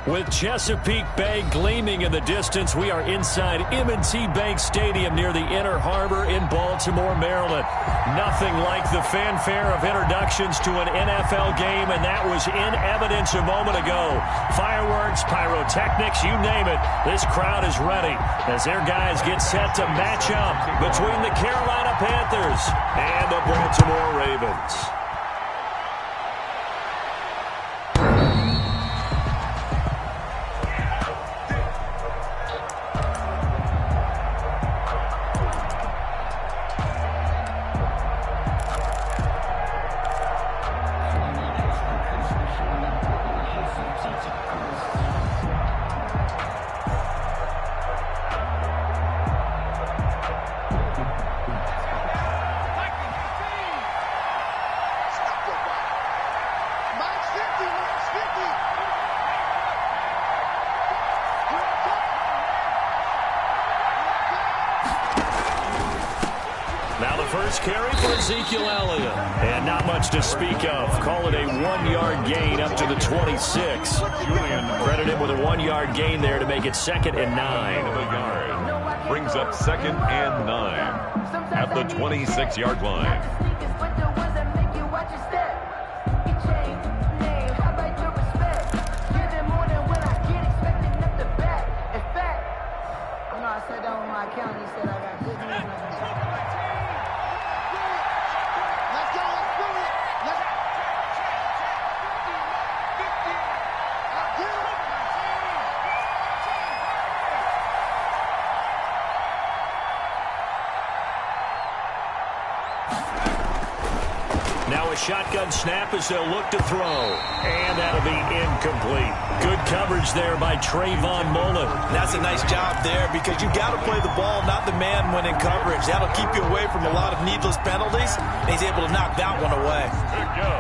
With Chesapeake Bay gleaming in the distance, we are inside M&T Bank Stadium near the Inner Harbor in Baltimore, Maryland. Nothing like the fanfare of introductions to an NFL game, and that was in evidence a moment ago. Fireworks, pyrotechnics, you name it. This crowd is ready as their guys get set to match up between the Carolina Panthers and the Baltimore Ravens. Now the first carry for Ezekiel Elliott. And not much to speak of. Call it a 1-yard gain up to the 26. Credit him with a 1-yard gain there to make it 2nd and 9. Brings up 2nd and 9 at the 26-yard line. Now a shotgun snap as they'll look to throw. And that'll be incomplete. Good coverage there by Trayvon Mullen. That's a nice job there because you got to play the ball, not the man when in coverage. That'll keep you away from a lot of needless penalties. And he's able to knock that one away. Good go.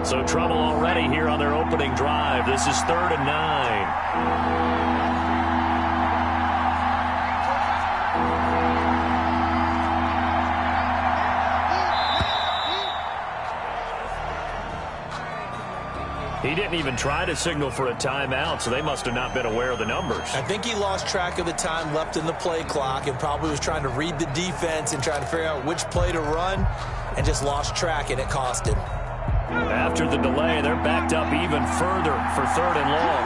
So trouble already here on their opening drive. This is 3rd and 9. He didn't even try to signal for a timeout, so they must have not been aware of the numbers. I think he lost track of the time left in the play clock and probably was trying to read the defense and trying to figure out which play to run and just lost track, and it cost him. After the delay, they're backed up even further for 3rd and long.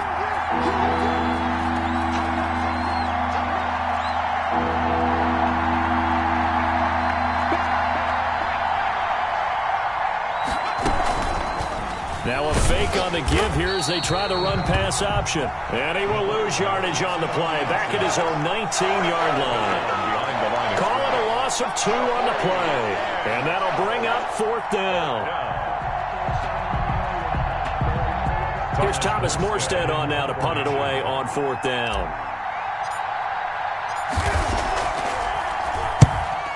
Now a fake on the give here as they try the run-pass option. And he will lose yardage on the play. Back at his own 19-yard line. Call it a loss of 2 on the play. And that'll bring up 4th down. Here's Thomas Morstead on now to punt it away on 4th down.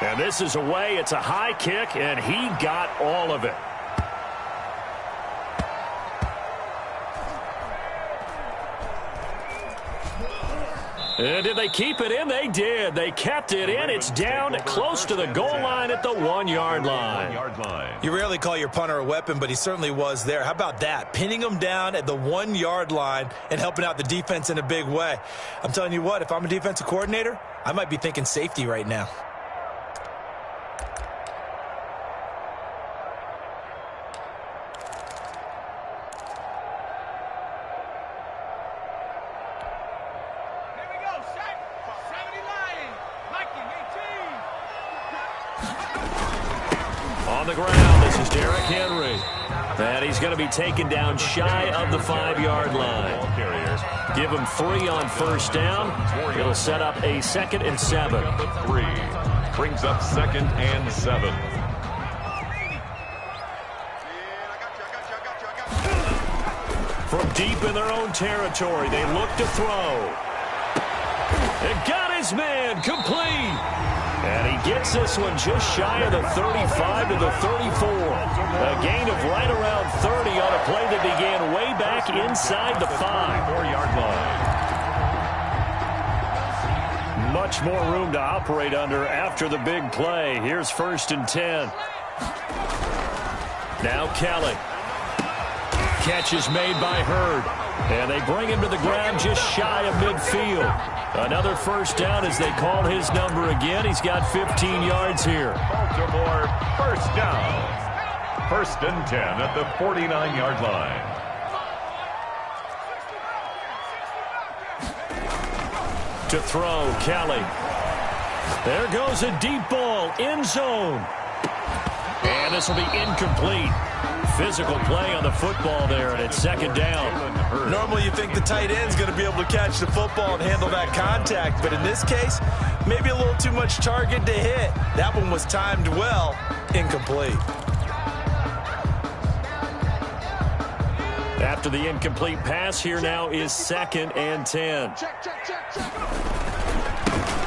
And this is away. It's a high kick, and he got all of it. And did they keep it in? They did. They kept it in. It's down close to the goal line at the 1-yard line. You rarely call your punter a weapon, but he certainly was there. How about that? Pinning him down at the 1-yard line and helping out the defense in a big way. I'm telling you what, if I'm a defensive coordinator, I might be thinking safety right now. On the ground, this is Derrick Henry. And he's going to be taken down shy of the 5-yard line. Give him 3 on 1st down. It'll set up a 2nd and 7. 3 brings up 2nd and 7. From deep in their own territory, they look to throw. And got his man complete. And he gets this one just shy of the 35 to the 34. A gain of right around 30 on a play that began way back inside the 5-yard line. Much more room to operate under after the big play. Here's 1st and 10. Now Kelly. Catch is made by Hurd. And they bring him to the ground just shy of midfield. Another first down as they call his number again. He's got 15 yards here. Baltimore first down. 1st and 10 at the 49-yard line. To throw, Kelly. There goes a deep ball, end zone. And this will be incomplete. Physical play on the football there, and it's 2nd down. Normally you think the tight end's going to be able to catch the football and handle that contact, but in this case, maybe a little too much target to hit. That one was timed well, incomplete. After the incomplete pass, here now is 2nd and 10.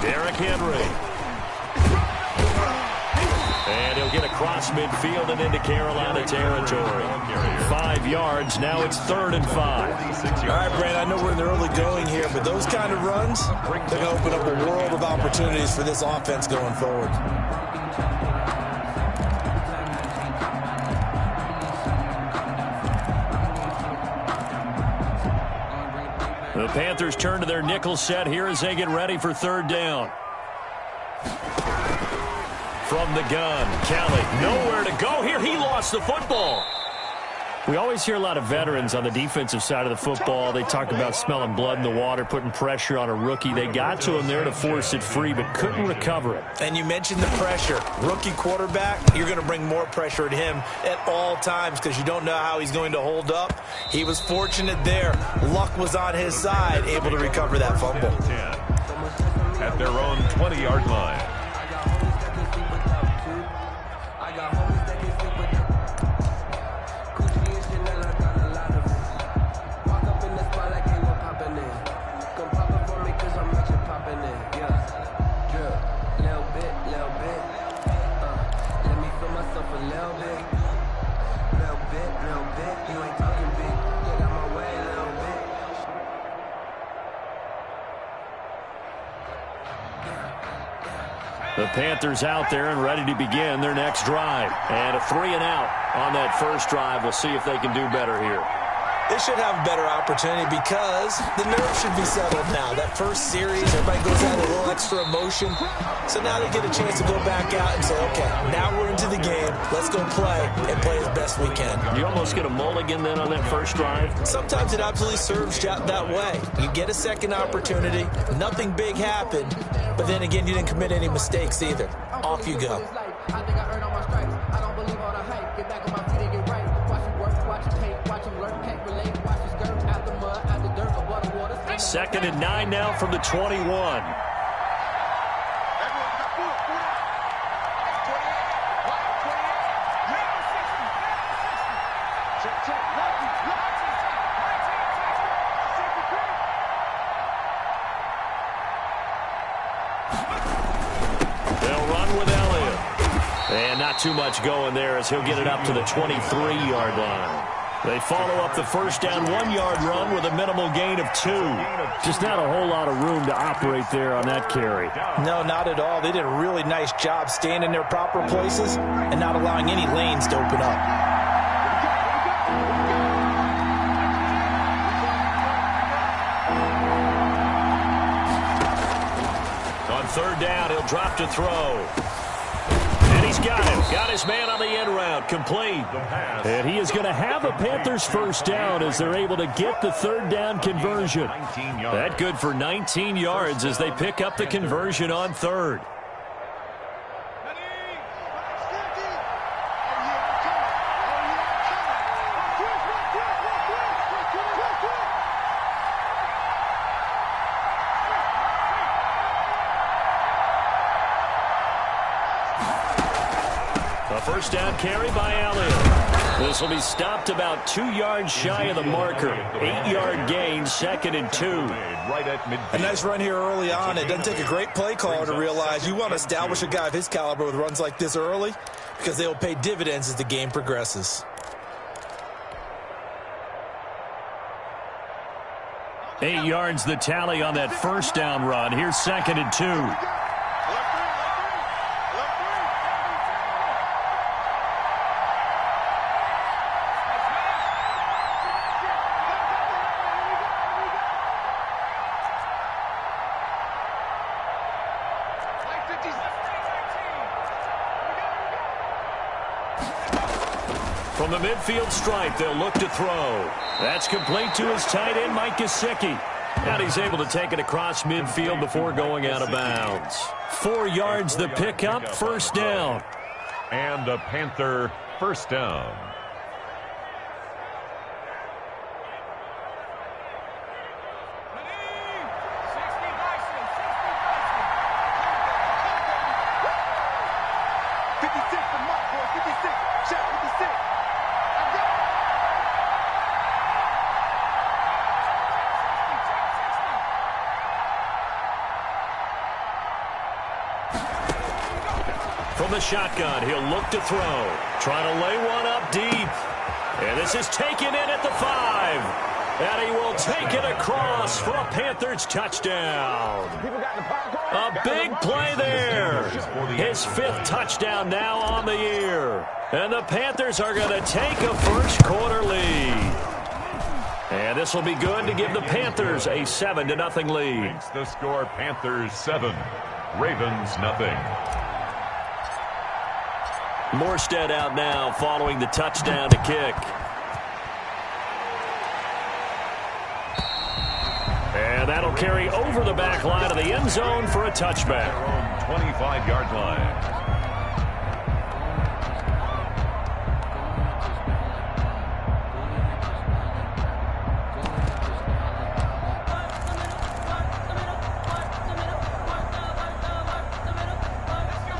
Derrick Henry. And he'll get across midfield and into Carolina territory. 5 yards. Now it's 3rd and 5. All right, Brand, I know we're in the early going here, but those kind of runs, they're going to open up a world of opportunities for this offense going forward. The Panthers turn to their nickel set here as they get ready for 3rd down. From the gun, Kelly, nowhere to go here. He lost the football. We always hear a lot of veterans on the defensive side of the football. They talk about smelling blood in the water, putting pressure on a rookie. They got to him there to force it free, but couldn't recover it. And you mentioned the pressure. Rookie quarterback, you're going to bring more pressure at him at all times because you don't know how he's going to hold up. He was fortunate there. Luck was on his side, able to recover that fumble. At their own 20-yard line. The Panthers out there and ready to begin their next drive. And a 3-and-out on that first drive. We'll see if they can do better here. They should have a better opportunity because the nerves should be settled now. That first series, everybody goes out a little extra emotion. So now they get a chance to go back out and say, okay, now we're into the game. Let's go play and play as best we can. You almost get a mulligan then on that first drive? Sometimes it absolutely serves that way. You get a second opportunity. Nothing big happened. But then again, you didn't commit any mistakes either. Off you go. Second and 9 now from the 21. They'll run with Elliott. And not too much going there as he'll get it up to the 23-yard line. They follow up the first down 1-yard run with a minimal gain of 2. Just not a whole lot of room to operate there on that carry. No, not at all. They did a really nice job staying in their proper places and not allowing any lanes to open up. On 3rd down, he'll drop to throw. He's got him. Got his man on the end route. Complete. And he is going to have a Panthers first down as they're able to get the 3rd down conversion. That good for 19 yards as they pick up the conversion on 3rd. A first down carry by Elliott. This will be stopped about 2 yards shy of the marker. 8-yard gain, 2nd and 2. A nice run here early on. It doesn't take a great play caller to realize you want to establish a guy of his caliber with runs like this early because they will pay dividends as the game progresses. 8 yards the tally on that first down run. Here's 2nd and 2. From the midfield stripe, they'll look to throw. That's complete to his tight end, Mike Gesicki. And he's able to take it across midfield before going out of bounds. 4 yards the pickup, first down. And a Panther first down. From the shotgun, he'll look to throw. Trying to lay one up deep. And this is taken in at the 5. And he will take it across for a Panthers touchdown. A big play there. His 5th touchdown now on the year. And the Panthers are going to take a first-quarter lead. And this will be good to give the Panthers a 7-0 lead. Makes the score Panthers 7, Ravens nothing. Morstead out now following the touchdown to kick. And that'll carry over the back line of the end zone for a touchback. 25-yard line.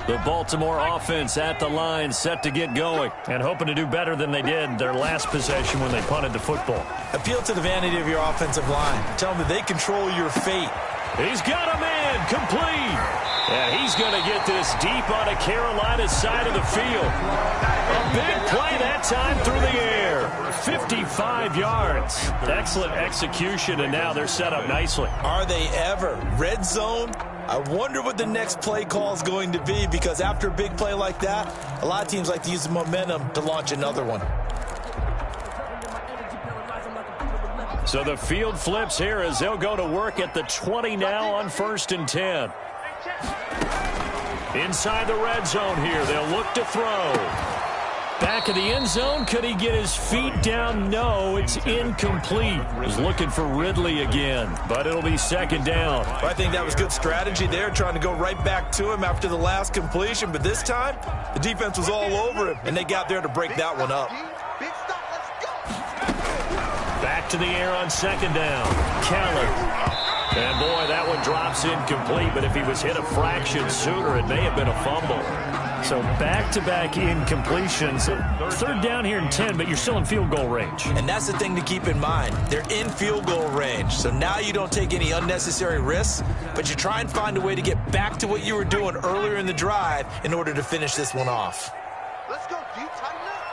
The Baltimore offense at the line, set to get going, and hoping to do better than they did their last possession when they punted the football. Appeal to the vanity of your offensive line. Tell them that they control your fate. He's got a man complete. And he's going to get this deep on a Carolina side of the field. A big play that time through the air. 55 yards. Excellent execution, and now they're set up nicely. Are they ever? Red zone? I wonder what the next play call is going to be, because after a big play like that, a lot of teams like to use the momentum to launch another one. So the field flips here as they'll go to work at the 20 now on 1st and 10. Inside the red zone here, they'll look to throw. Back of the end zone, could he get his feet down? No, it's incomplete. He's looking for Ridley again, but it'll be 2nd down. I think that was good strategy there, trying to go right back to him after the last completion, but this time, the defense was all over him, and they got there to break that one up. Back to the air on 2nd down. Keller. And boy, that one drops incomplete, but if he was hit a fraction sooner, it may have been a fumble. So back-to-back incompletions. 3rd down here and 10, but you're still in field goal range. And that's the thing to keep in mind. They're in field goal range, so now you don't take any unnecessary risks, but you try and find a way to get back to what you were doing earlier in the drive in order to finish this one off. Let's go deep, tighten up.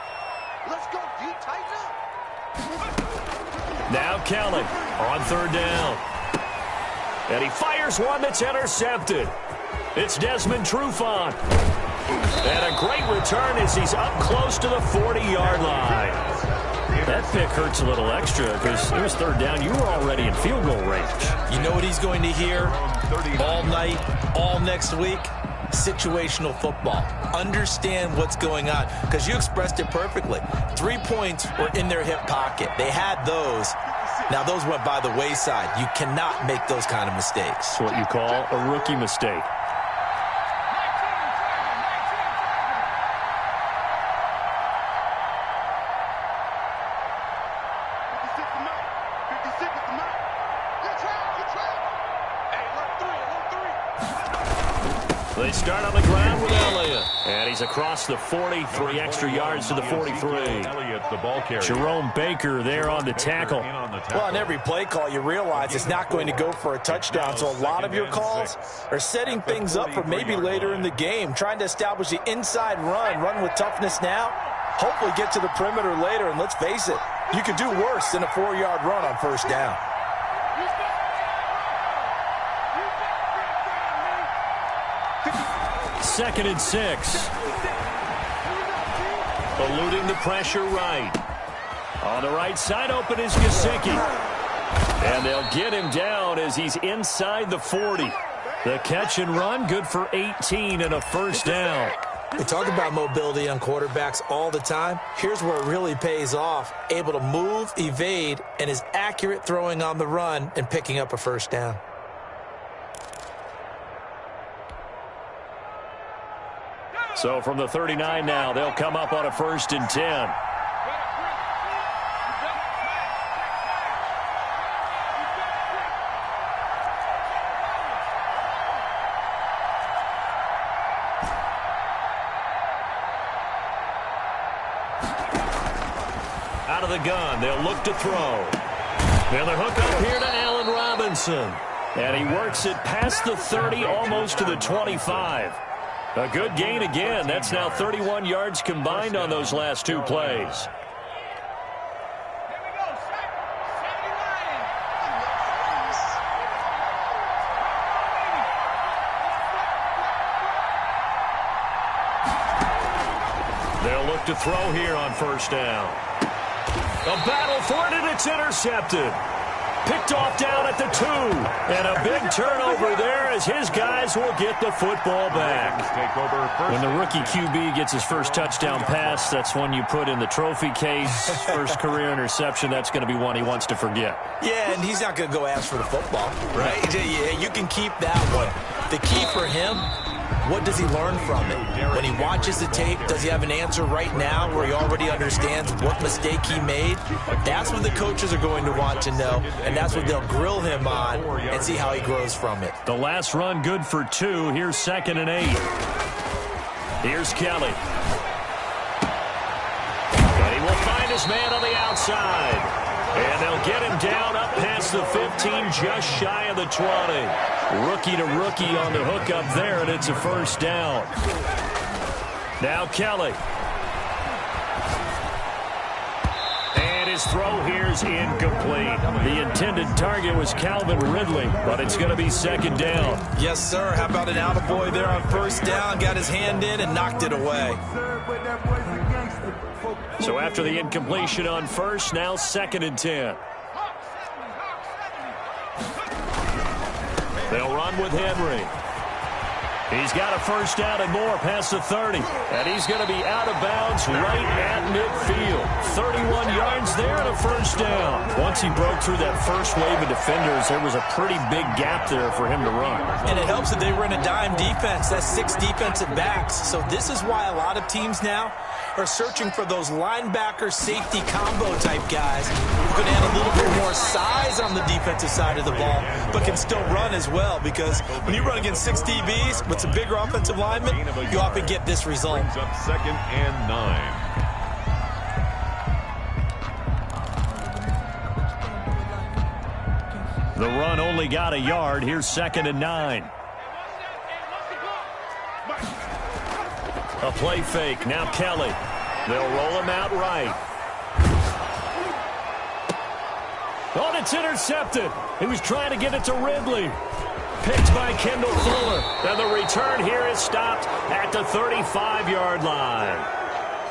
Let's go deep, tighten up. Now Kelly on 3rd down. And he fires one that's intercepted. It's Desmond Trufant. And a great return as he's up close to the 40-yard line. That pick hurts a little extra because it was 3rd down. You were already in field goal range. You know what he's going to hear all night, all next week? Situational football. Understand what's going on, because you expressed it perfectly. 3 points were in their hip pocket. They had those. Now, those went by the wayside. You cannot make those kind of mistakes. It's what you call a rookie mistake. They start on the ground with Elliott. And he's across the 40, 3 extra yards to the 43. Elliott, the ball carrier. Jerome Baker there on the tackle. Well, on every play call, you realize it's not going to go for a touchdown. So a lot of your calls are setting things up for maybe later in the game, trying to establish the inside run with toughness now, hopefully get to the perimeter later. And let's face it, you could do worse than a 4-yard run on first down. Second and 6. Eluding the pressure right. On the right side, open is Gesicki. And they'll get him down as he's inside the 40. The catch and run, good for 18 and a first down. We talk about mobility on quarterbacks all the time. Here's where it really pays off. Able to move, evade, and is accurate throwing on the run and picking up a first down. So from the 39 now, they'll come up on a 1st and 10. Out of the gun, they'll look to throw. And the hook up here to Allen Robinson. And he works it past the 30, almost to the 25. A good gain again. That's now 31 yards combined on those last 2 plays. They'll look to throw here on first down. A battle for it, and it's intercepted. Picked off down at the 2. And a big turnover there as his guys will get the football back. When the rookie QB gets his first touchdown pass, that's one you put in the trophy case. First career interception, that's going to be one he wants to forget. Yeah, and he's not going to go ask for the football, right? Yeah, you can keep that one. The key for him, what does he learn from it? When he watches the tape, does he have an answer right now where he already understands what mistake he made? That's what the coaches are going to want to know, and that's what they'll grill him on and see how he grows from it. The last run good for 2. Here's 2nd and 8. Here's Kelly. And he will find his man on the outside. And they'll get him down up past the 15, just shy of the 20. Rookie to rookie on the hook up there, and it's a first down. Now Kelly. And his throw here is incomplete. The intended target was Calvin Ridley, but it's going to be 2nd down. Yes, sir. How about an attaboy there on first down? Got his hand in and knocked it away. So after the incompletion on first, now 2nd and 10. They'll run with Henry. He's got a first down and more past the 30. And he's going to be out of bounds right at midfield. 31 yards there and a first down. Once he broke through that first wave of defenders, there was a pretty big gap there for him to run. And it helps that they were in a dime defense. That's 6 defensive backs. So this is why a lot of teams now are searching for those linebacker safety combo type guys who can add a little bit more size on the defensive side of the ball, but can still run as well, because when you run against 6 DBs with some bigger offensive linemen, you often get this result. Brings up 2nd and 9. The run only got a yard. Here's 2nd and 9. A play fake. Now Kelly. They'll roll him out right. Oh, it's intercepted. He was trying to get it to Ridley. Picked by Kendall Fuller. And the return here is stopped at the 35-yard line.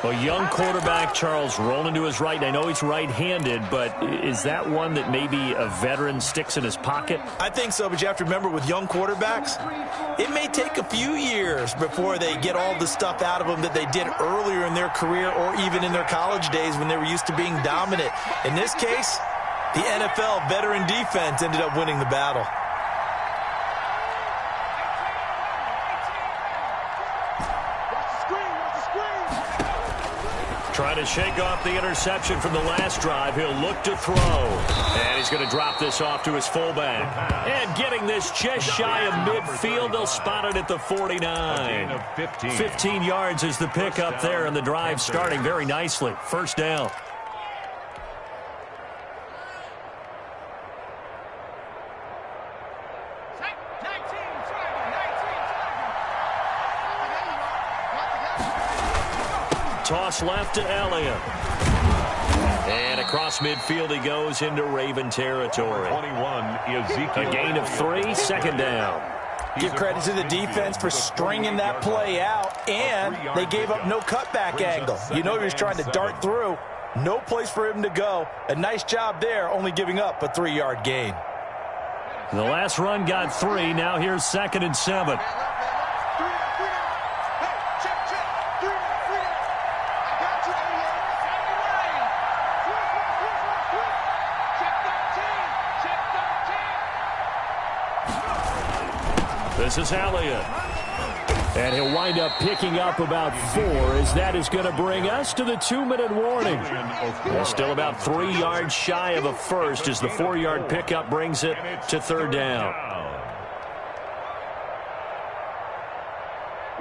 A young quarterback, Charles, rolling to his right. I know he's right-handed, but is that one that maybe a veteran sticks in his pocket? I think so, but you have to remember with young quarterbacks, it may take a few years before they get all the stuff out of them that they did earlier in their career or even in their college days when they were used to being dominant. In this case, the NFL veteran defense ended up winning the battle. Trying to shake off the interception from the last drive. He'll look to throw. And he's going to drop this off to his fullback. And getting this just shy of midfield. They'll spot it at the 49. 15 yards is the pickup there, and the drive starting very nicely. First down. Toss left to Elliott. And across midfield he goes into Raven territory. 21 is Ezekiel. A gain of 3, second down. Give credit to the defense for stringing that play out, and they gave up no cutback angle. You know he was trying to dart through. No place for him to go. A nice job there, only giving up a 3-yard gain. The last run got 3. Now here's 2nd and 7. This is Elliott. And he'll wind up picking up about 4 as that is going to bring us to the 2-minute warning. Well, still about 3 yards shy of a first as the 4-yard pickup brings it to 3rd down.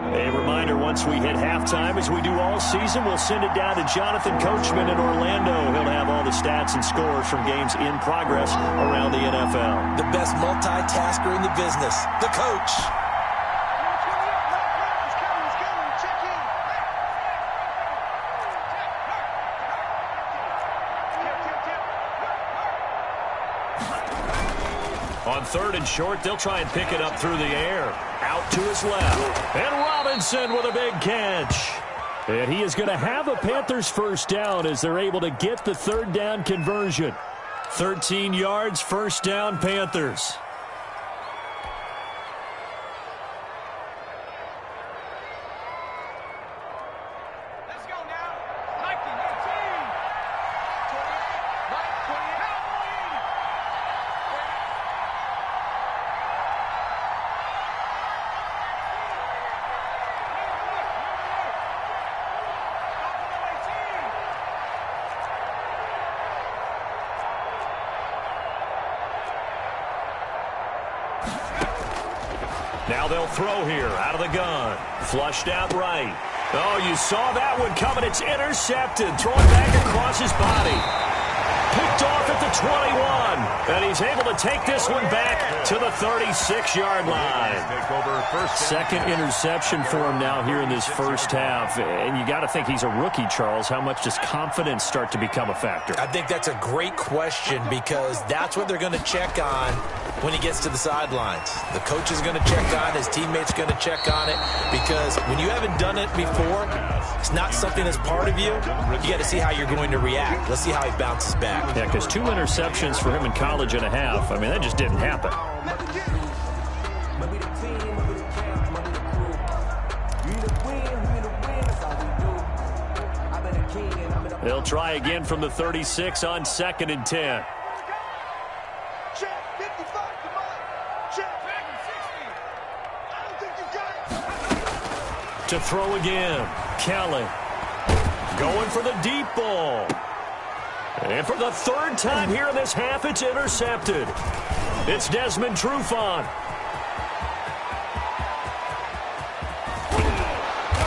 A reminder, once we hit halftime, as we do all season, we'll send it down to Jonathan Coachman in Orlando. He'll have all the stats and scores from games in progress around the NFL. The best multitasker in the business, the coach. On 3rd and short, they'll try and pick it up through the air. Out to his left. And Robinson with a big catch. And he is going to have a Panthers first down as they're able to get the 3rd down conversion. 13 yards, first down, Panthers. Now they'll throw here out of the gun. Flushed out right. Oh, you saw that one coming. It's intercepted. Thrown back across his body. Picked off at the 21. And he's able to take this one back to the 36-yard line. Second interception for him now here in this first half. And you got to think he's a rookie, Charles. How much does confidence start to become a factor? I think that's a great question because that's what they're going to check on when he gets to the sidelines. The coach is going to check on, his teammates going to check on it, because when you haven't done it before, it's not something that's part of you. You got to see how you're going to react. Let's see how he bounces back. Yeah, because 2 interceptions for him in college and a half, I mean, that just didn't happen. They'll try again from the 36 on 2nd and 10. To throw again. Kelly going for the deep ball. And for the 3rd time here in this half, it's intercepted. It's Desmond Trufant.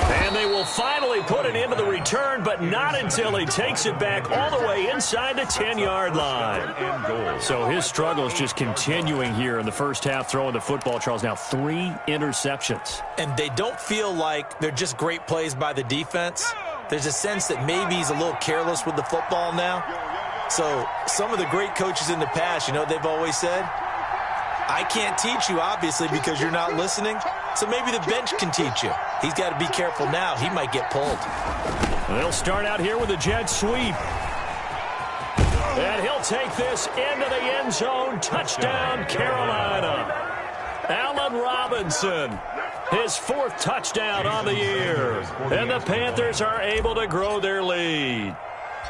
And they will finally put it into the return, but not until he takes it back all the way inside the 10-yard line. So his struggle is just continuing here in the first half, throwing the football, Charles. Now 3 interceptions. And they don't feel like they're just great plays by the defense. There's a sense that maybe he's a little careless with the football now. So some of the great coaches in the past, you know, they've always said, I can't teach you, obviously, because you're not listening. So maybe the bench can teach you. He's got to be careful now. He might get pulled. They'll start out here with a jet sweep. And he'll take this into the end zone. Touchdown, Carolina. Allen Robinson, his 4th touchdown on the year. And the Panthers are able to grow their lead.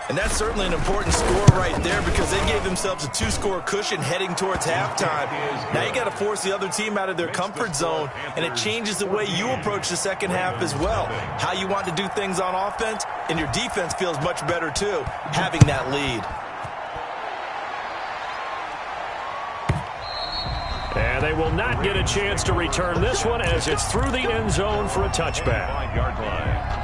And that's certainly an important score right there because they gave themselves a 2-score cushion heading towards halftime. Now you got to force the other team out of their comfort zone, and it changes the way you approach the second half as well. How you want to do things on offense, and your defense feels much better too, having that lead. And they will not get a chance to return this one as it's through the end zone for a touchback. 5-yard line.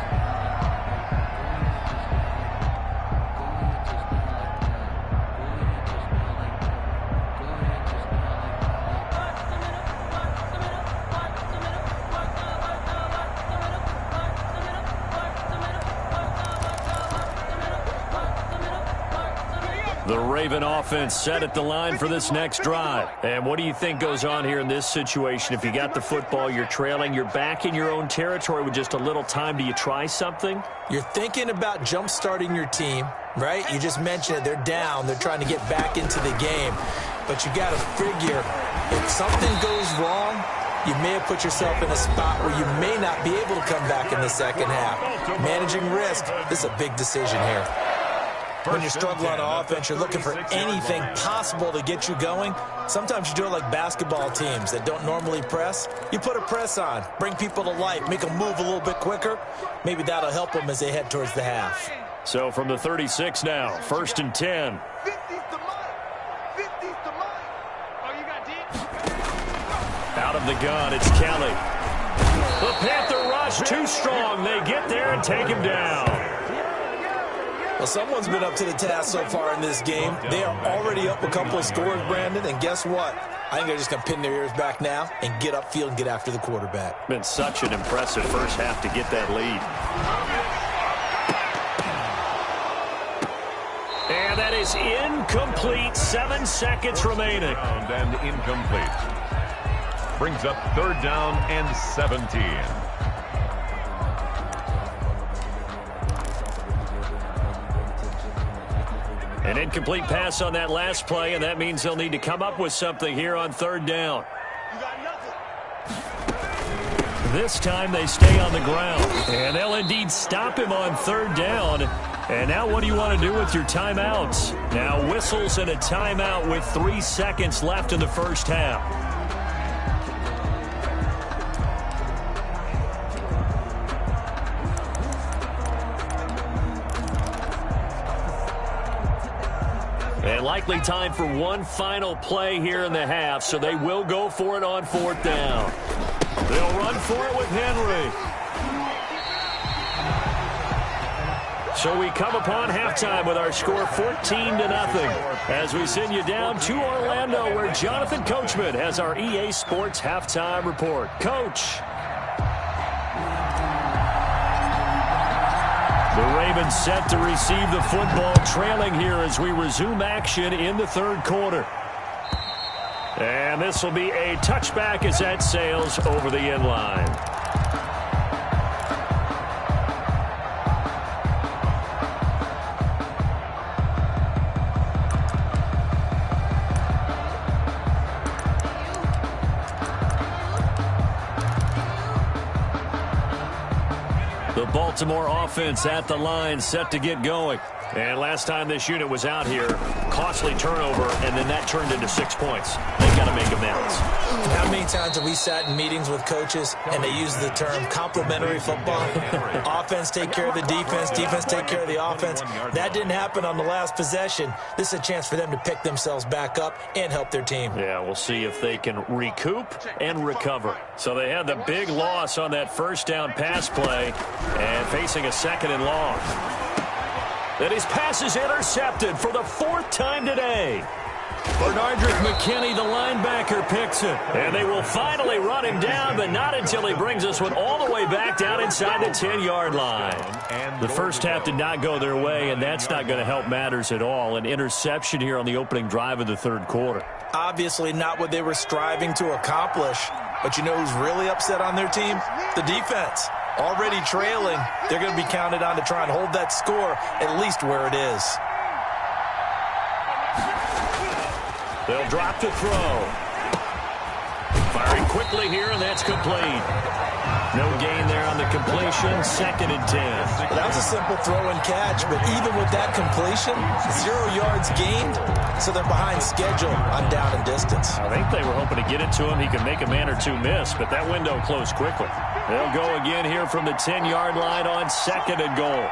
The Raven offense set at the line for this next drive. And what do you think goes on here in this situation? If you got the football, you're trailing, you're back in your own territory with just a little time. Do you try something? You're thinking about jump-starting your team, right? You just mentioned it. They're down. They're trying to get back into the game. But you got to figure, if something goes wrong, you may have put yourself in a spot where you may not be able to come back in the second half. Managing risk, this is a big decision here. When you're struggling on offense, you're looking for anything possible to get you going. Sometimes you do it like basketball teams that don't normally press. You put a press on, bring people to life, make them move a little bit quicker. Maybe that'll help them as they head towards the half. So from the 36 now, 1st and 10. 50's the mark. 50's the mark. Oh, you got deep? Out of the gun, it's Kelly. The Panther rush too strong. They get there and take him down. Well, someone's been up to the task so far in this game. They are already up a couple of scores, Brandon, and guess what? I think they're just going to pin their ears back now and get upfield and get after the quarterback. Been such an impressive first half to get that lead. And that is incomplete. 7 seconds remaining. And incomplete. Brings up 3rd down and 17. An incomplete pass on that last play, and that means they'll need to come up with something here on 3rd down. This time they stay on the ground, and they'll indeed stop him on 3rd down. And now what do you want to do with your timeouts? Now whistles and a timeout with 3 seconds left in the first half. And likely time for one final play here in the half, so they will go for it on 4th down. They'll run for it with Henry. So we come upon halftime with our score 14-0 as we send you down to Orlando where Jonathan Coachman has our EA Sports halftime report. Coach. The Ravens set to receive the football, trailing here as we resume action in the 3rd quarter. And this will be a touchback as that sails over the end line. The Baltimore offense at the line, set to get going. And last time this unit was out here, costly turnover, and then that turned into 6 points. They've got to make amends. How many times have we sat in meetings with coaches and they use the term complementary football? Offense take care of the defense, defense take care of the offense. That didn't happen on the last possession. This is a chance for them to pick themselves back up and help their team. Yeah, we'll see if they can recoup and recover. So they had the big loss on that 1st down pass play and facing a 2nd and long. And his pass is intercepted for the 4th time today. Bernardrick McKinney, the linebacker, picks it. And they will finally run him down, but not until he brings this one all the way back down inside the 10-yard line. The first half did not go their way, and that's not going to help matters at all. An interception here on the opening drive of the 3rd quarter. Obviously not what they were striving to accomplish. But you know who's really upset on their team? The defense. Already trailing, they're going to be counted on to try and hold that score at least where it is. They'll drop to throw. Firing quickly here, and that's complete. No gain there on the completion. 2nd and 10. Well, that was a simple throw and catch, but even with that completion, 0 yards gained, so they're behind schedule on down and distance. I think they were hoping to get it to him. He could make a man or two miss, but that window closed quickly. They'll go again here from the 10-yard line on 2nd and goal.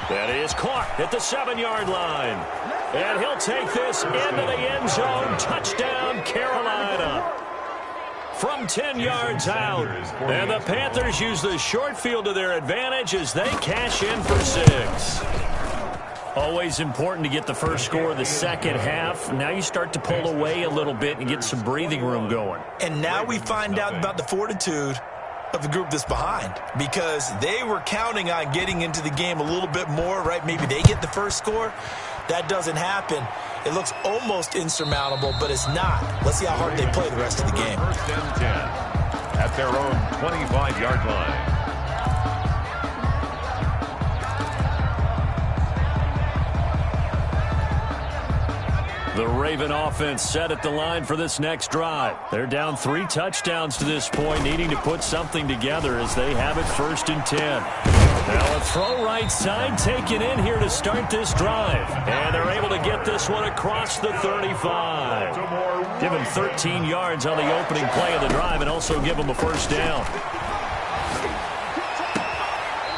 That is caught at the 7-yard line. And he'll take this into the end zone. Touchdown, Carolina. From 10 yards out. And the Panthers use the short field to their advantage as they cash in for 6. Always important to get the first score of the second half. Now you start to pull away a little bit and get some breathing room going. And now we find out about the fortitude of the group that's behind, because they were counting on getting into the game a little bit more, right? Maybe they get the first score. That doesn't happen. It looks almost insurmountable, but it's not. Let's see how hard they play the rest of the game. 1st and 10 at their own 25-yard line. The Raven offense set at the line for this next drive. They're down 3 touchdowns to this point, needing to put something together as they have it 1st and 10. Now a throw right side taken in here to start this drive. And they're able to get this one across the 35. Give him 13 yards on the opening play of the drive and also give him a 1st down.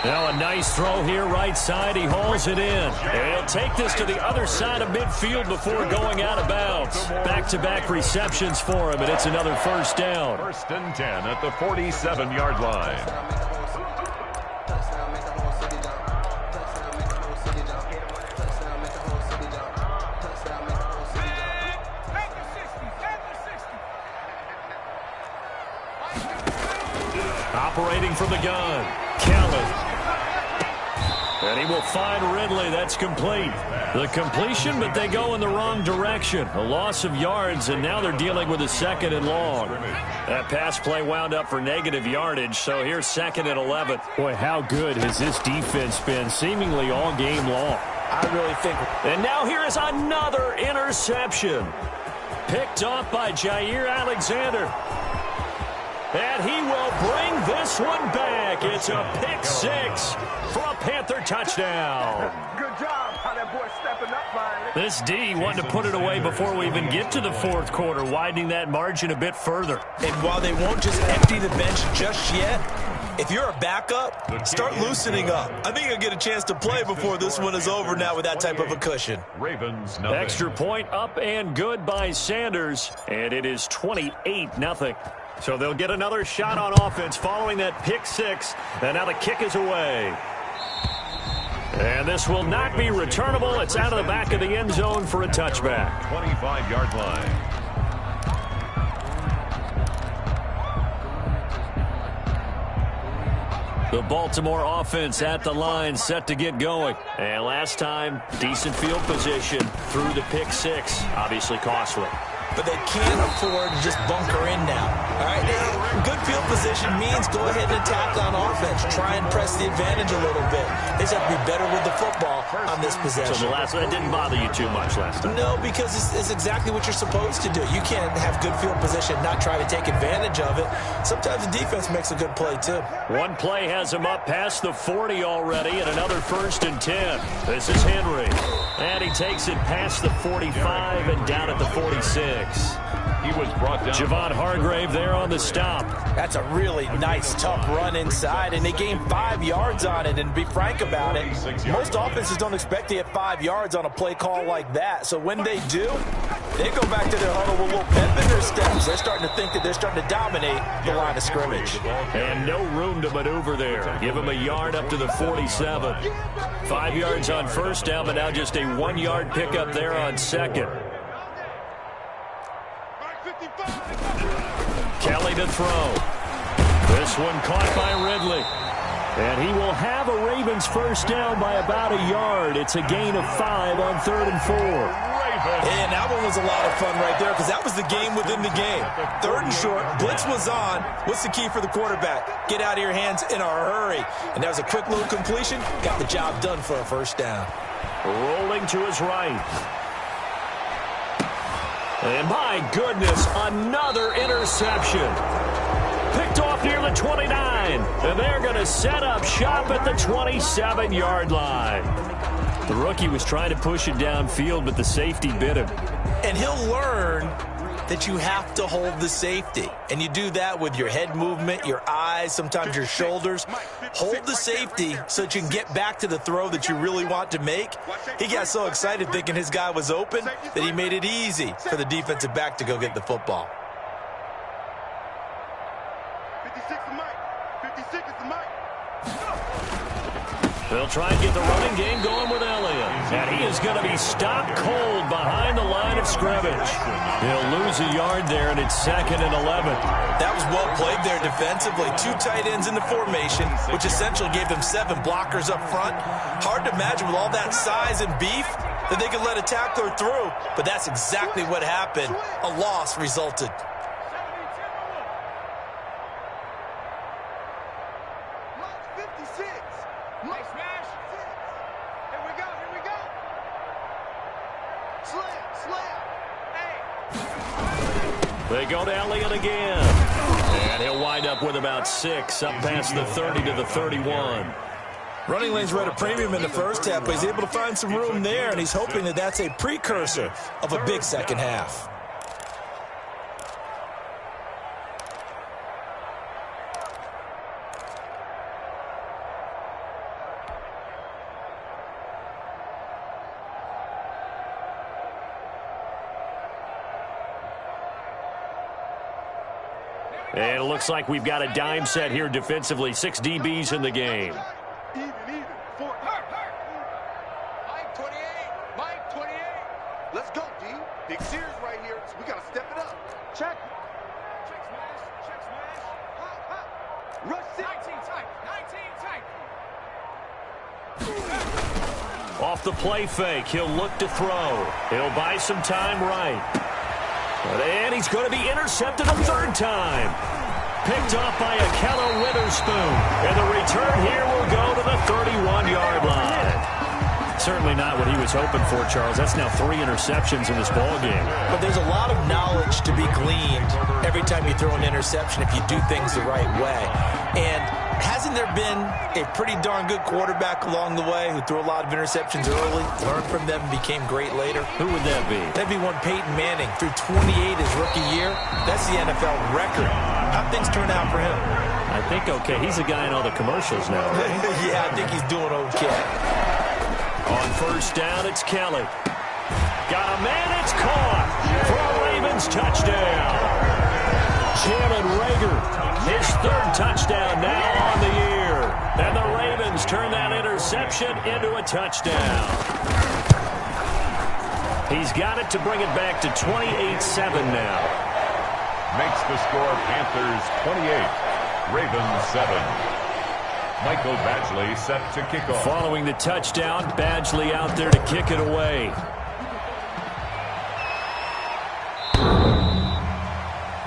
Now a nice throw here right side. He hauls it in. And he'll take this to the other side of midfield before going out of bounds. Back-to-back receptions for him, and it's another 1st down. 1st and 10 at the 47-yard line. Operating from the gun, Kelly. And he will find Ridley. That's complete. The completion, but they go in the wrong direction. A loss of yards, and now they're dealing with a 2nd and long. That pass play wound up for negative yardage, so here's 2nd and 11. Boy, how good has this defense been seemingly all game long? I really think. And now here is another interception. Picked off by Jair Alexander. And he will bring this one back. It's a pick 6 for a Panther touchdown. Good job how that boy stepping up finally. This D wanted to put it away before we even get to the 4th quarter, widening that margin a bit further. And while they won't just empty the bench just yet, if you're a backup, start loosening up. I think you'll get a chance to play before this one is over now with that type of a cushion. Ravens, Extra point up and good by Sanders, and it is 28-0. So they'll get another shot on offense following that pick 6, and now the kick is away. And this will not be returnable. It's out of the back of the end zone for a touchback. 25-yard line. The Baltimore offense at the line, set to get going. And last time, decent field position through the pick 6. Obviously costly. But they can't afford to just bunker in now. All right, good field position means go ahead and attack on offense. Try and press the advantage a little bit. They just have to be better with the football on this possession. So the last one didn't bother you too much last time? No, because it's exactly what you're supposed to do. You can't have good field position, not try to take advantage of it. Sometimes the defense makes a good play, too. One play has him up past the 40 already, and another 1st and 10. This is Henry. And he takes it past the 45 and down at the 46. He was brought down. Javon Hargrave there on the stop. That's a really nice, tough run inside, and they gained 5 yards on it. And to be frank about it, most offenses don't expect to get 5 yards on a play call like that. So when they do, they go back to their huddle with a little pep in their steps. They're starting to think that they're starting to dominate the line of scrimmage. And no room to maneuver there. Give them a yard up to the 47. 5 yards on 1st down, but now just a 1-yard pickup there on 2nd. Kelly to throw. This one caught by Ridley. And he will have a Ravens 1st down by about a yard. It's a gain of 5 on 3rd and 4. And that one was a lot of fun right there because that was the game within the game. 3rd and short, blitz was on. What's the key for the quarterback? Get out of your hands in a hurry. And that was a quick little completion. Got the job done for a first down. Rolling to his right. And my goodness, another interception. Picked off near the 29. And they're going to set up shop at the 27-yard line. The rookie was trying to push it downfield, but the safety bit him. And he'll learn that you have to hold the safety. And you do that with your head movement, your eyes, sometimes your shoulders. Hold the safety so that you can get back to the throw that you really want to make. He got so excited thinking his guy was open that he made it easy for the defensive back to go get the football. 56 is Mike. 56 is the Mike. They'll try and get the running game going with Elliott. And he is going to be stopped cold behind the line of scrimmage. He'll lose a yard there, and it's 2nd and 11. That was well played there defensively. 2 tight ends in the formation, which essentially gave them 7 blockers up front. Hard to imagine with all that size and beef that they could let a tackler through. But that's exactly what happened. A loss resulted. They go to Elliott again. And he'll wind up with about 6 up past the 30 to the 31. Running lanes were at a premium in the first half, but he's able to find some room there, and he's hoping that that's a precursor of a big second half. And it looks like we've got a dime set here defensively. 6 DBs in the game. Even. Mike 28. Mike 28. Let's go, D. Big series right here. So we got to step it up. Check. Check smash. Check smash. Hop, hop. Rush 19 tight. 19 tight. Off the play fake. He'll look to throw. He'll buy some time right. And he's going to be intercepted a 3rd time. Picked off by Akello Witherspoon. And the return here will go to the 31-yard line. Certainly not what he was hoping for, Charles. That's now 3 interceptions in this ballgame. But there's a lot of knowledge to be gleaned every time you throw an interception if you do things the right way. And hasn't there been a pretty darn good quarterback along the way who threw a lot of interceptions early, learned from them, and became great later? Who would that be? That'd be one Peyton Manning. Threw 28 his rookie year. That's the NFL record. How'd things turn out for him? I think okay. He's a guy in all the commercials now, right? Yeah, I think he's doing okay. On 1st down, it's Kelly. Got a man, it's caught for a Ravens touchdown. Jalen Reagor, his 3rd touchdown now on the year. And the Ravens turn that interception into a touchdown. He's got it to bring it back to 28-7 now. Makes the score Panthers 28, Ravens 7. Michael Badgley set to kick off. Following the touchdown, Badgley out there to kick it away.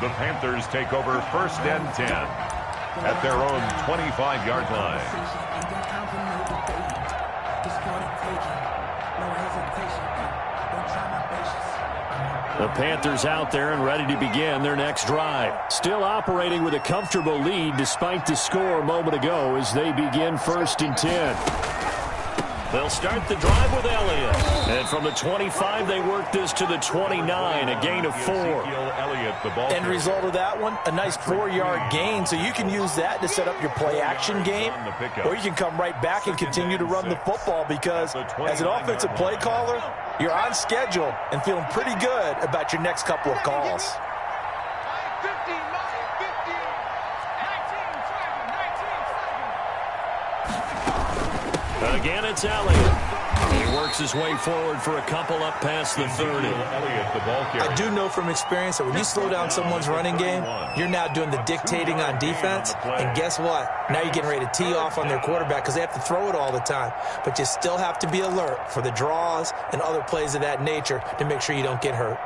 The Panthers take over 1st and 10 at their own 25-yard line. The Panthers out there and ready to begin their next drive. Still operating with a comfortable lead despite the score a moment ago as they begin 1st and 10. They'll start the drive with Elliott. And from the 25, they work this to the 29, a gain of 4. End result of that one, a nice 4-yard gain, so you can use that to set up your play-action game, or you can come right back and continue to run the football because as an offensive play caller, you're on schedule and feeling pretty good about your next couple of calls. Again, it's Elliott. He works his way forward for a couple up past the 30. I do know from experience that when you slow down someone's running game, you're now doing the dictating on defense. And guess what? Now you're getting ready to tee off on their quarterback because they have to throw it all the time. But you still have to be alert for the draws and other plays of that nature to make sure you don't get hurt.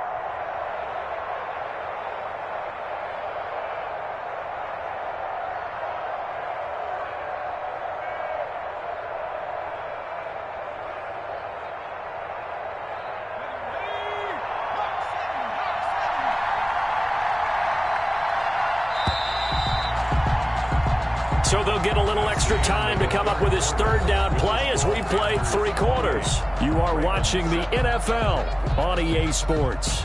So they'll get a little extra time to come up with his third down play as we played 3 quarters. You are watching the NFL on EA Sports.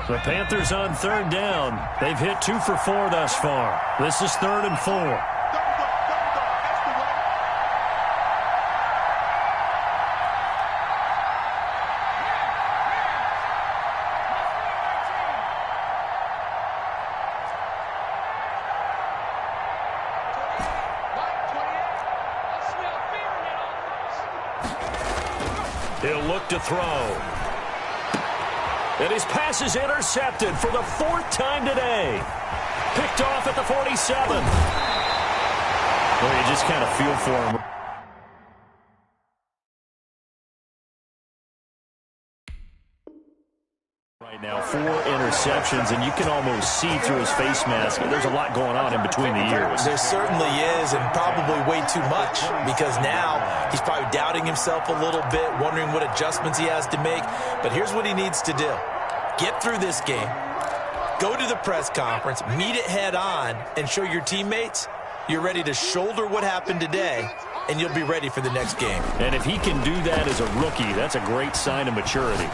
The Panthers on third down. They've hit 2 for 4 thus far. This is 3rd and 4. He'll look to throw. And his pass is intercepted for the 4th time today. Picked off at the 47. Well, you just kind of feel for him. Right now, 4 interceptions, and you can almost see through his face mask. There's a lot going on in between the ears. There certainly is, and probably way too much, because now he's probably doubting himself a little bit, wondering what adjustments he has to make. But here's what he needs to do. Get through this game, go to the press conference, meet it head on, and show your teammates you're ready to shoulder what happened today, and you'll be ready for the next game. And if he can do that as a rookie, that's a great sign of maturity.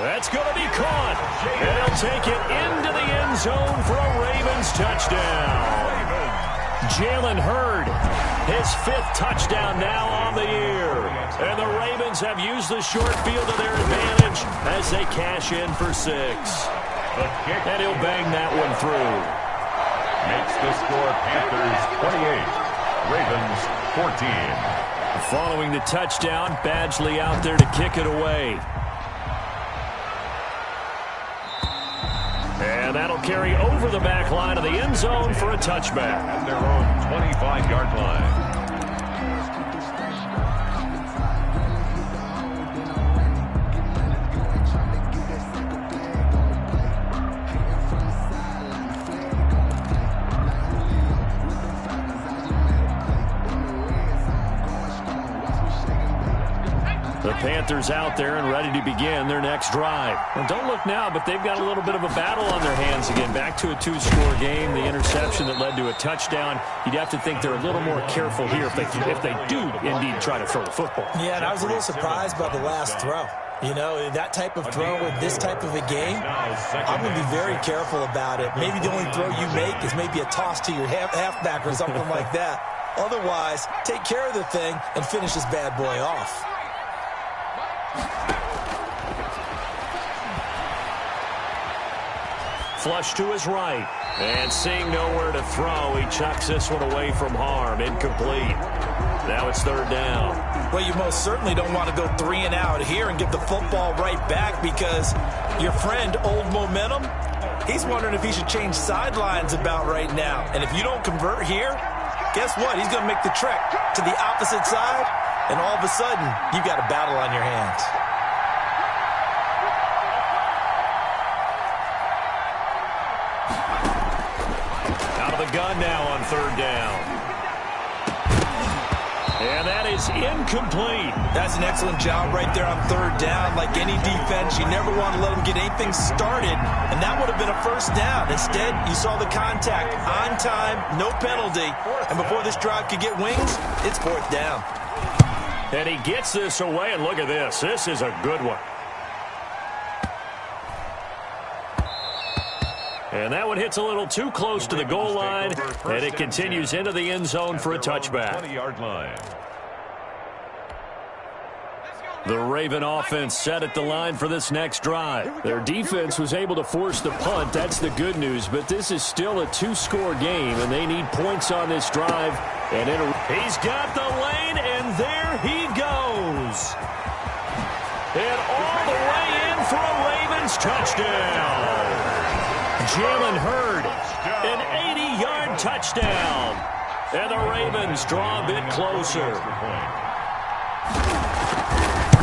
That's going to be caught. And he'll take it into the end zone for a Ravens touchdown. Jalen Hurd, his 5th touchdown now on the year. And the Ravens have used the short field to their advantage as they cash in for 6. And he'll bang that one through. Makes the score Panthers 28, Ravens 14. Following the touchdown, Badgley out there to kick it away. And that'll carry over the back line of the end zone for a touchback. At their own 25-yard line. The Panthers out there and ready to begin their next drive. And don't look now, but they've got a little bit of a battle on their hands again. Back to a 2-score game. The interception that led to a touchdown. You'd have to think they're a little more careful here if they do indeed try to throw the football. Yeah, and I was a little surprised by the last throw. You know, that type of throw with this type of a game, I'm going to be very careful about it. Maybe the only throw you make is maybe a toss to your halfback or something like that. Otherwise, take care of the thing and finish this bad boy off. Flush to his right. And seeing nowhere to throw, he chucks this one away from harm. Incomplete. Now it's 3rd down. Well, you most certainly don't want to go 3 and out here and give the football right back because your friend, Old Momentum, he's wondering if he should change sidelines about right now. And if you don't convert here, guess what? He's going to make the trek to the opposite side, and all of a sudden, you've got a battle on your hands. Out of the gun now on 3rd down. And that is incomplete. That's an excellent job right there on 3rd down. Like any defense, you never want to let them get anything started, and that would have been a 1st down. Instead, you saw the contact on time, no penalty, and before this drive could get wings, it's 4th down. And he gets this away, and look at this. This is a good one. And that one hits a little too close to the goal line, and it continues into the end zone for a touchback. 20-yard line. The Raven offense set at the line for this next drive. Their defense was able to force the punt. That's the good news, but this is still a 2-score game, and they need points on this drive. And he's got the lane, and goes. And all the way in for a Ravens touchdown. Jalen Hurd, an 80-yard touchdown. And the Ravens draw a bit closer.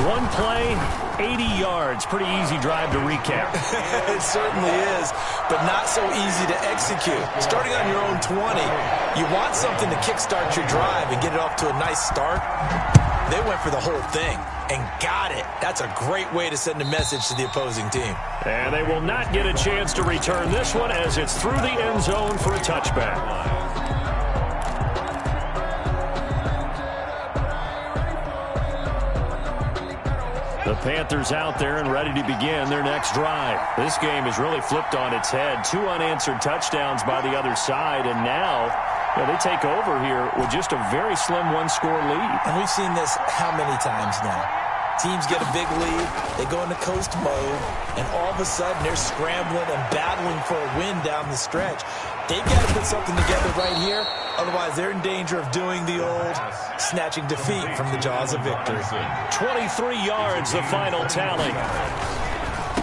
One play, 80 yards. Pretty easy drive to recap. It certainly is, but not so easy to execute. Starting on your own 20, you want something to kickstart your drive and get it off to a nice start. They went for the whole thing and got it. That's a great way to send a message to the opposing team. And they will not get a chance to return this one as it's through the end zone for a touchback. The Panthers out there and ready to begin their next drive. This game is really flipped on its head. 2 unanswered touchdowns by the other side, and now they take over here with just a very slim one-score lead. And we've seen this how many times now? Teams get a big lead, they go into coast mode, and all of a sudden they're scrambling and battling for a win down the stretch. They've got to put something together right here, otherwise they're in danger of doing the old snatching defeat from the jaws of victory. 23 yards, the final tally.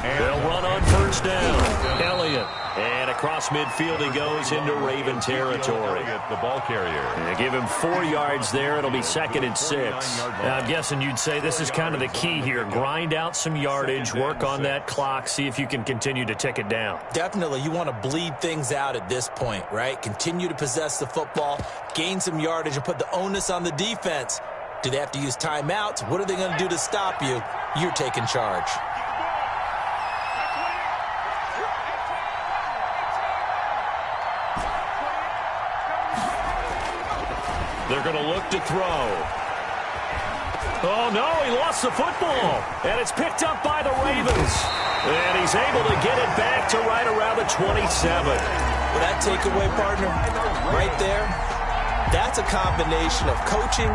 They'll run on first down. Elliott. And across midfield he goes into Raven territory. The ball carrier. Give him 4 yards there. It'll be 2nd and 6. Now, I'm guessing you'd say this is kind of the key here. Grind out some yardage, work on that clock, see if you can continue to tick it down. Definitely. You want to bleed things out at this point, right? Continue to possess the football, gain some yardage, and put the onus on the defense. Do they have to use timeouts? What are they going to do to stop you? You're taking charge. They're going to look to throw. Oh, no, he lost the football. And it's picked up by the Ravens. And he's able to get it back to right around the 27. Well, that takeaway, partner, right there, that's a combination of coaching,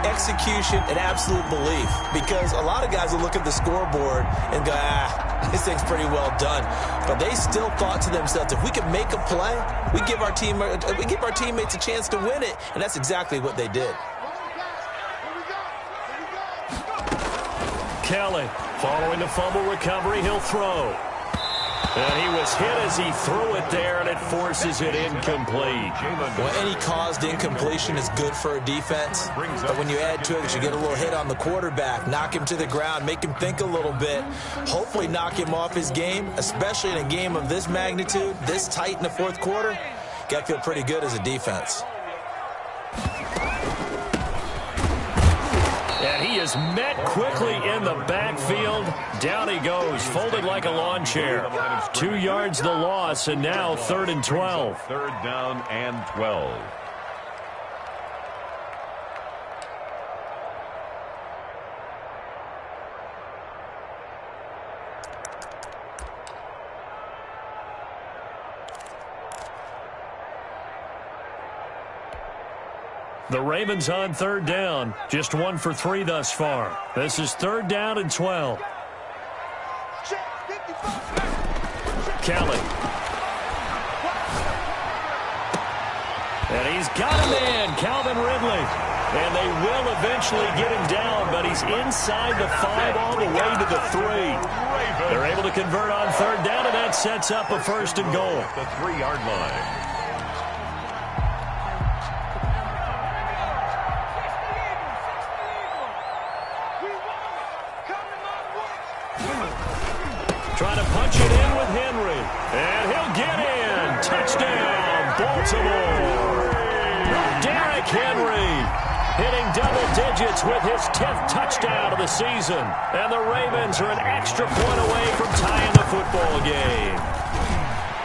execution, and absolute belief. Because a lot of guys will look at the scoreboard and go, this thing's pretty well done. But they still thought to themselves, if we can make a play, we give our teammates a chance to win it. And that's exactly what they did. Kelly, following the fumble recovery, he'll throw. And he was hit as he threw it there, and it forces it incomplete. Well, any caused incompletion is good for a defense. But when you add to it, you get a little hit on the quarterback, knock him to the ground, make him think a little bit, hopefully knock him off his game, especially in a game of this magnitude, this tight in the fourth quarter. Got to feel pretty good as a defense. And he is met quickly in the backfield. Down he goes, folded like a lawn chair. 2 yards the loss, and now 3rd and 12. 3rd down and 12. The Ravens on 3rd down. Just 1 for 3 thus far. This is 3rd down and 12. Kelly. And he's got a man, Calvin Ridley. And they will eventually get him down, but he's inside the 5 all the way to the 3. They're able to convert on 3rd down, and that sets up a 1st and goal. The 3-yard line. Trying to punch it in with Henry. And he'll get in. Touchdown, Baltimore. Derrick Henry hitting double digits with his 10th touchdown of the season. And the Ravens are an extra point away from tying the football game.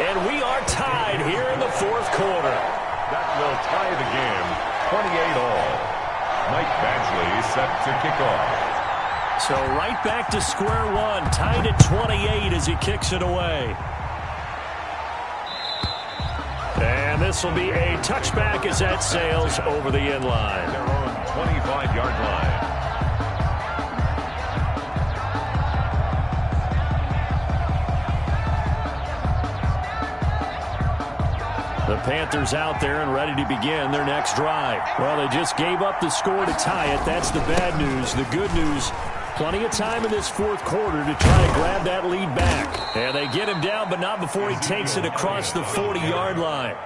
And we are tied here in the 4th quarter. That will tie the game, 28-all. Mike Badgley set to kick off. So right back to square one, tied at 28 as he kicks it away. And this will be a touchback as that sails over the end line. Their own 25-yard line. The Panthers out there and ready to begin their next drive. Well, they just gave up the score to tie it. That's the bad news. The good news, plenty of time in this fourth quarter to try to grab that lead back. And they get him down, but not before he takes it across the 40-yard line.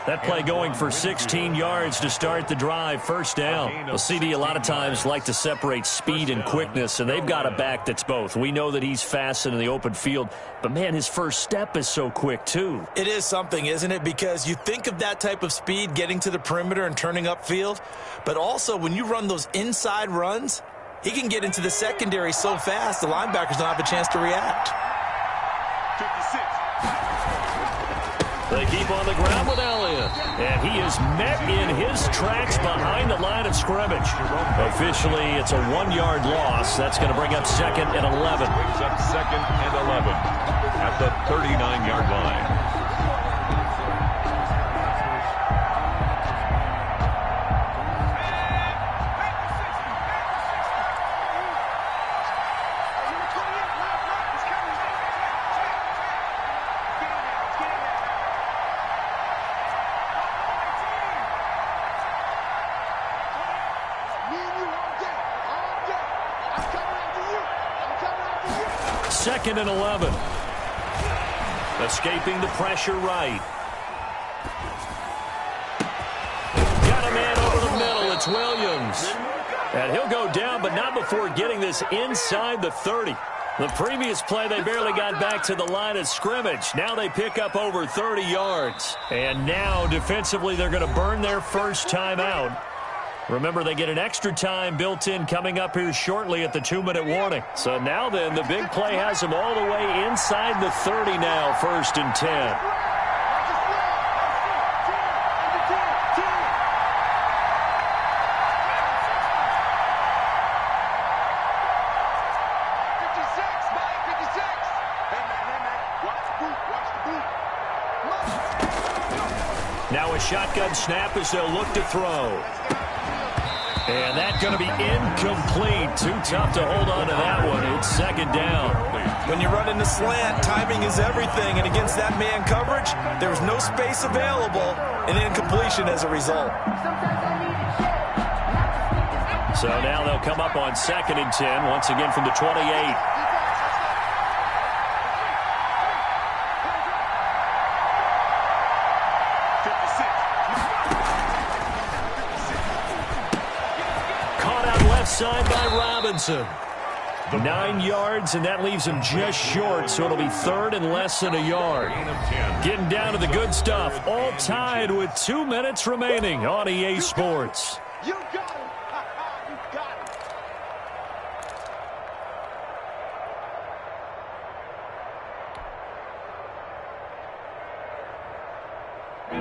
That play going for 16 yards to start the drive, first down. Well, CD a lot of times like to separate speed and quickness, and they've got a back that's both. We know that he's fast in the open field, but, man, his first step is so quick, too. It is something, isn't it? Because you think of that type of speed getting to the perimeter and turning upfield, but also when you run those inside runs, he can get into the secondary so fast the linebackers don't have a chance to react. 56. They keep on the ground with Elliott, and he is met in his tracks behind the line of scrimmage. Officially, it's a 1-yard loss. That's going to bring up 2nd and 11. Brings up 2nd and 11 at the 39-yard line. Second and 11. Escaping the pressure right. Got a man over the middle. It's Williams. And he'll go down, but not before getting this inside the 30. The previous play, they barely got back to the line of scrimmage. Now they pick up over 30 yards. And now, defensively, they're going to burn their first time out. Remember, they get an extra time built in coming up here shortly at the 2-minute warning. So now then, the big play has them all the way inside the 30 now, 1st and 10. Now a shotgun snap as they'll look to throw. And that's going to be incomplete. Too tough to hold on to that one. It's 2nd down. When you run in the slant, timing is everything. And against that man coverage, there was no space available, and incompletion as a result. So now they'll come up on 2nd and 10, once again from the 28. Side by Robinson. 9 yards, and that leaves him just short, so it'll be 3rd and less than a yard. Getting down to the good stuff, all tied with 2 minutes remaining on EA Sports. You got it. You got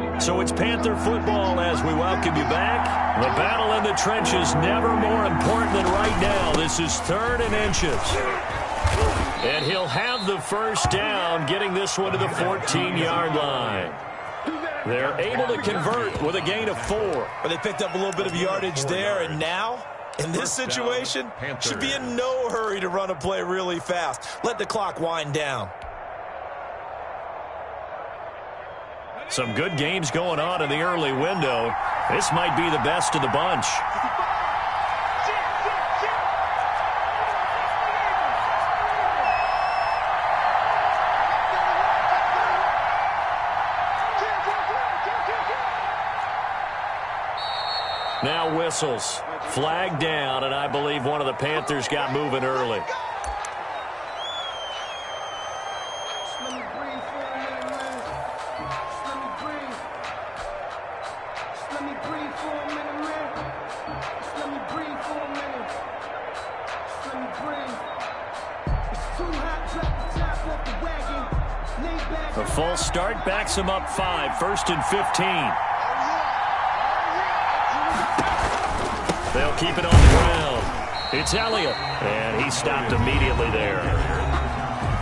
it. So it's Panther football as we welcome you back. The battle in the trenches never more important than right now. This is 3rd and inches. And he'll have the first down, getting this one to the 14-yard line. They're able to convert with a gain of 4. But they picked up a little bit of yardage there, and now, in this situation, should be in no hurry to run a play really fast. Let the clock wind down. Some good games going on in the early window. This might be the best of the bunch. Now whistles. Flag down, and I believe one of the Panthers got moving early. The full start backs him up 5, 1st and 15. They'll keep it on the ground. It's Elliott, and he stopped immediately there.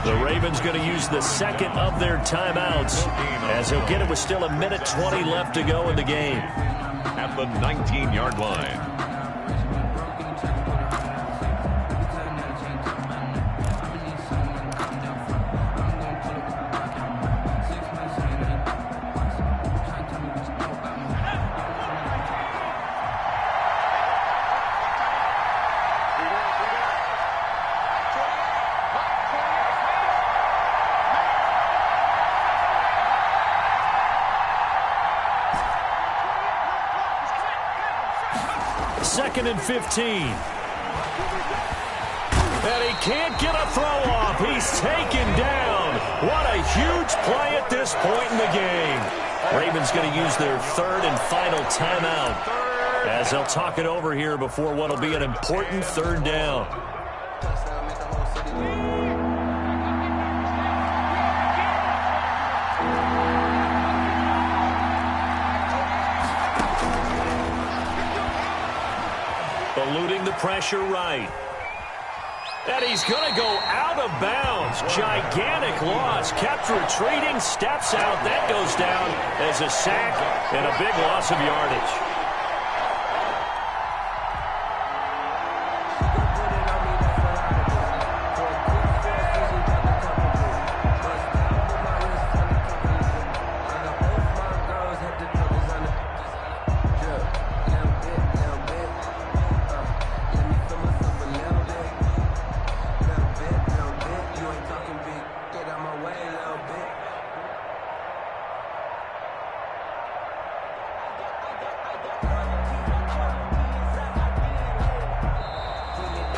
The Ravens going to use the 2nd of their timeouts as he'll get it with still 1:20 left to go in the game. At the 19-yard line. 2nd and 15. And he can't get a throw off. He's taken down. What a huge play at this point in the game. Ravens going to use their 3rd and final timeout as they'll talk it over here before what will be an important 3rd down. Eluding the pressure right. And he's going to go out of bounds. Gigantic loss. Kept retreating, steps out. That goes down as a sack and a big loss of yardage.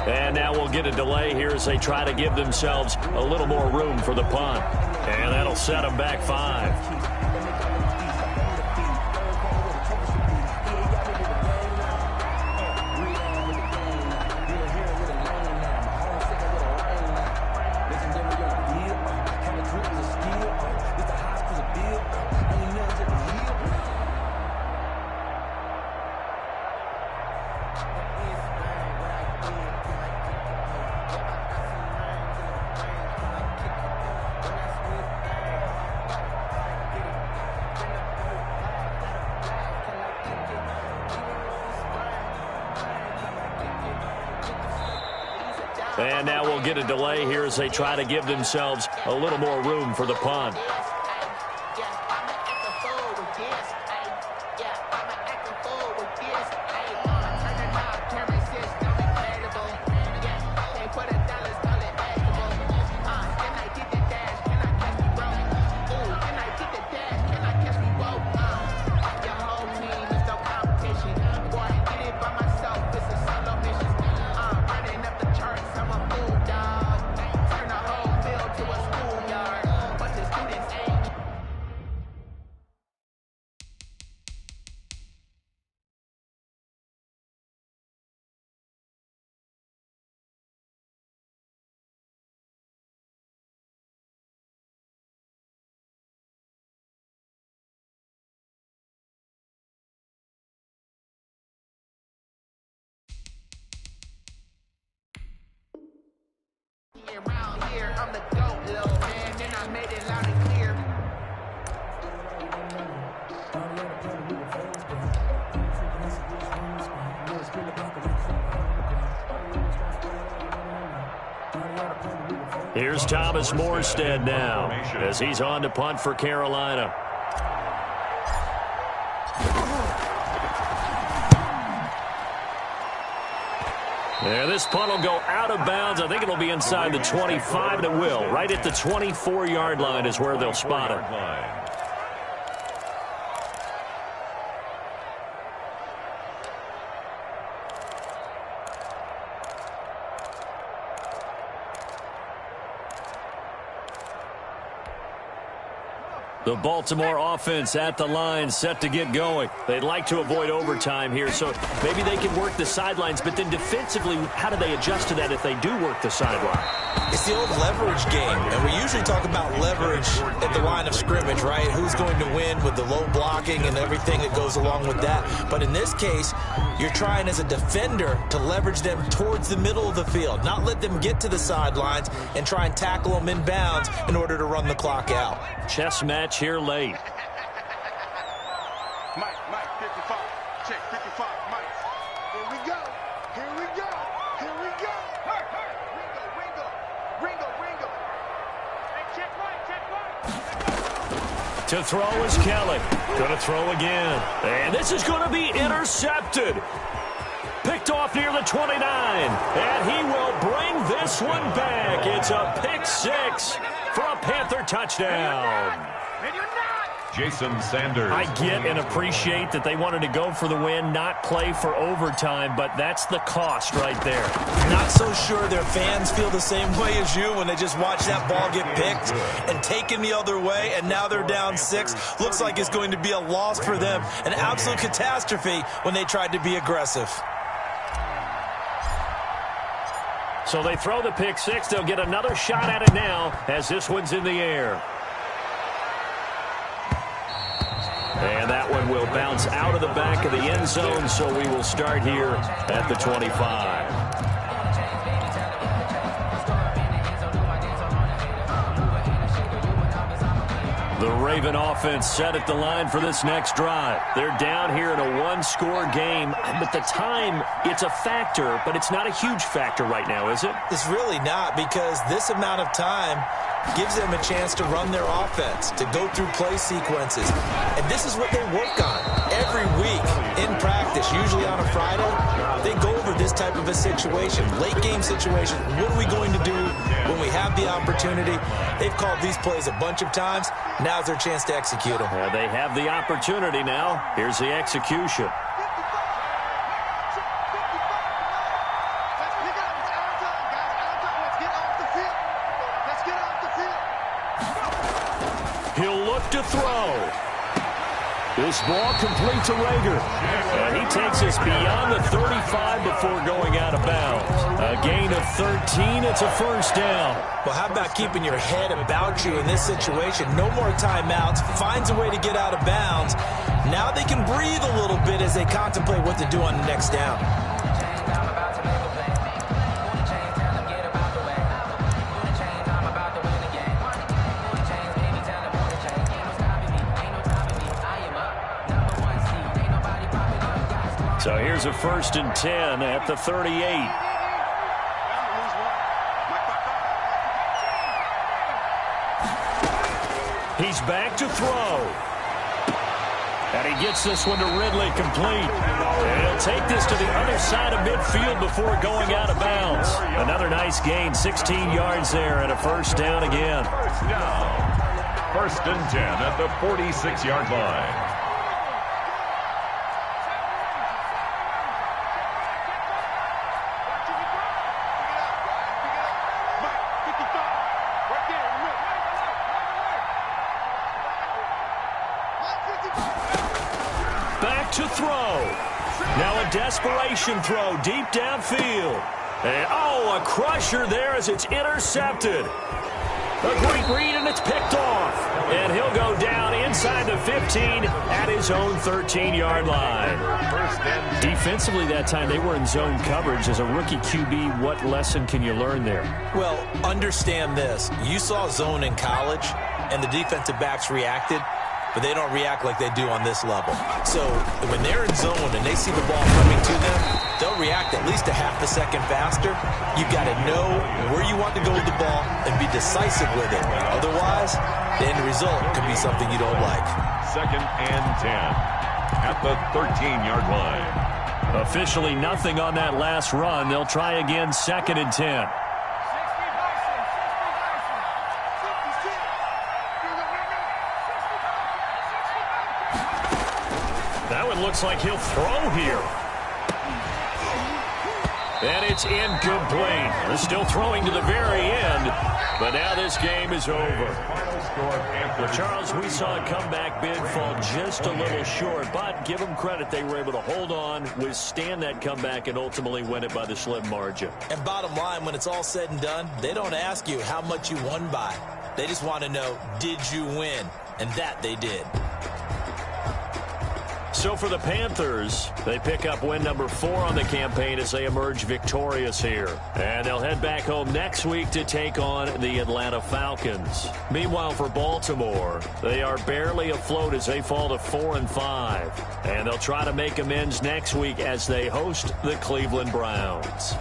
And now we'll get a delay here as they try to give themselves a little more room for the punt. And that'll set them back 5. And now we'll get a delay here as they try to give themselves a little more room for the punt. Around here, I'm the GOAT, little man, and I made it loud and clear. Here's Thomas Morstead now as he's on to punt for Carolina. And this punt will go out of bounds. I think it'll be inside the 25, and it will. Right at the 24-yard line is where they'll spot it. The Baltimore offense at the line, set to get going. They'd like to avoid overtime here, so maybe they can work the sidelines, but then defensively, how do they adjust to that if they do work the sideline? It's the old leverage game, and we usually talk about leverage at the line of scrimmage, right? Who's going to win with the low blocking and everything that goes along with that. But in this case, you're trying as a defender to leverage them towards the middle of the field, not let them get to the sidelines and try and tackle them in bounds in order to run the clock out. Chess match here late. Mike, 55. Check, 55, Mike. Here we go. Here we go. Here we go. Ringo. Hey, check right. To throw is Kelly. Going to throw again. And this is going to be intercepted. Picked off near the 29. And he will bring this one back. It's a pick six for a Panther touchdown. And you're not. Jason Sanders. I get and appreciate that they wanted to go for the win, not play for overtime, but that's the cost right there. Not so sure their fans feel the same way as you when they just watch that ball get picked and taken the other way, and now they're down 6. Looks like it's going to be a loss for them, an absolute catastrophe when they tried to be aggressive. So they throw the pick 6. They'll get another shot at it now as this one's in the air. And that one will bounce out of the back of the end zone, so we will start here at the 25. The Raven offense set at the line for this next drive. They're down here in a one-score game, but the time, it's a factor, but it's not a huge factor right now, is it? It's really not, because this amount of time gives them a chance to run their offense, to go through play sequences. And this is what they work on every week in practice, usually on a Friday. They go over this type of a situation, late game situation. What are we going to do when we have the opportunity? They've called these plays a bunch of times. Now's their chance to execute them. They have the opportunity now. Here's the execution. He'll look to throw. This ball complete to Rager. And he takes us beyond the 35 before going out of bounds. A gain of 13. It's a first down. Well, how about keeping your head about you in this situation? No more timeouts. Finds a way to get out of bounds. Now they can breathe a little bit as they contemplate what to do on the next down. So here's a 1st and 10 at the 38. He's back to throw. And he gets this one to Ridley complete. And he'll take this to the other side of midfield before going out of bounds. Another nice gain, 16 yards there, and a first down again. First down. 1st and 10 at the 46-yard line. To throw. Now a desperation throw deep downfield. And, a crusher there as it's intercepted. A great read, and it's picked off. And he'll go down inside the 15 at his own 13-yard line. Defensively that time, they were in zone coverage. As a rookie QB, what lesson can you learn there? Well, understand this. You saw zone in college, and the defensive backs reacted, but they don't react like they do on this level. So when they're in zone and they see the ball coming to them, they'll react at least a half a second faster. You've got to know where you want to go with the ball and be decisive with it. Otherwise, the end result could be something you don't like. 2nd and 10 at the 13-yard line. Officially nothing on that last run. They'll try again, 2nd and 10. Looks like he'll throw here. And it's incomplete. They're still throwing to the very end, but now this game is over. Well, Charles, we saw a comeback bid fall just a little short, but give them credit. They were able to hold on, withstand that comeback, and ultimately win it by the slim margin. And bottom line, when it's all said and done, they don't ask you how much you won by. They just want to know, did you win? And that they did. So for the Panthers, they pick up win number 4 on the campaign as they emerge victorious here. And they'll head back home next week to take on the Atlanta Falcons. Meanwhile, for Baltimore, they are barely afloat as they fall to 4-5. And they'll try to make amends next week as they host the Cleveland Browns.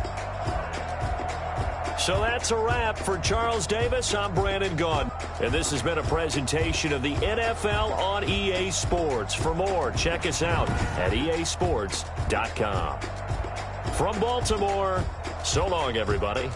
So that's a wrap. For Charles Davis, I'm Brandon Gunn. And this has been a presentation of the NFL on EA Sports. For more, check us out at easports.com. From Baltimore, so long, everybody.